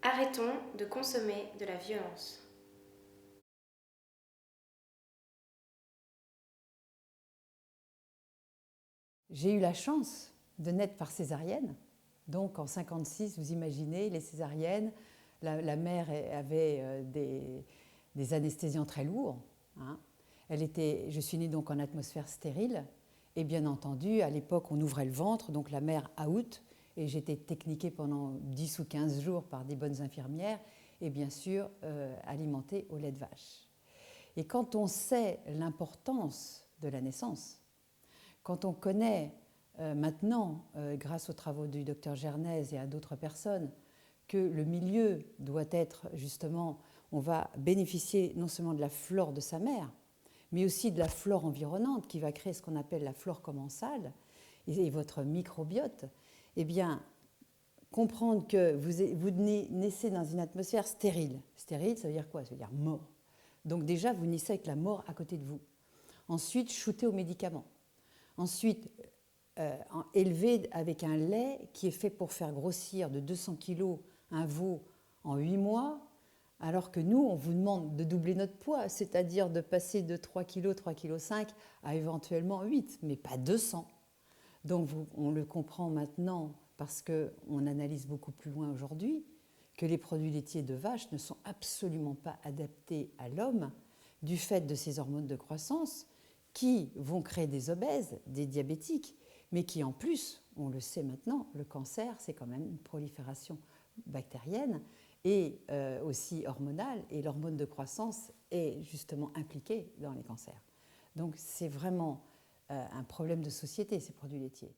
Arrêtons de consommer de la violence. J'ai eu la chance de naître par césarienne. Donc en 56, vous imaginez, les césariennes, la mère avait des anesthésiens très lourds. Hein. Je suis née donc en atmosphère stérile. Et bien entendu, à l'époque, on ouvrait le ventre, donc la mère out, et j'étais techniquée pendant 10 ou 15 jours par des bonnes infirmières, et bien sûr alimentée au lait de vache. Et quand on sait l'importance de la naissance, quand on connaît maintenant, grâce aux travaux du docteur Gernez et à d'autres personnes, que le milieu doit être justement, on va bénéficier non seulement de la flore de sa mère, mais aussi de la flore environnante qui va créer ce qu'on appelle la flore commensale et votre microbiote, eh bien, comprendre que vous naissez dans une atmosphère stérile. Stérile, ça veut dire quoi? Ça veut dire mort. Donc déjà, vous naissez avec la mort à côté de vous. Ensuite, shooté aux médicaments. Ensuite, élevé avec un lait qui est fait pour faire grossir de 200 kg un veau en 8 mois, alors que nous, on vous demande de doubler notre poids, c'est-à-dire de passer de 3 kg, 3,5 kg à éventuellement 8, mais pas 200. Donc on le comprend maintenant parce qu'on analyse beaucoup plus loin aujourd'hui que les produits laitiers de vache ne sont absolument pas adaptés à l'homme du fait de ces hormones de croissance qui vont créer des obèses, des diabétiques, mais qui en plus, on le sait maintenant, le cancer, c'est quand même une prolifération bactérienne et aussi hormonale, et l'hormone de croissance est justement impliquée dans les cancers. Donc c'est vraiment un problème de société, ces produits laitiers.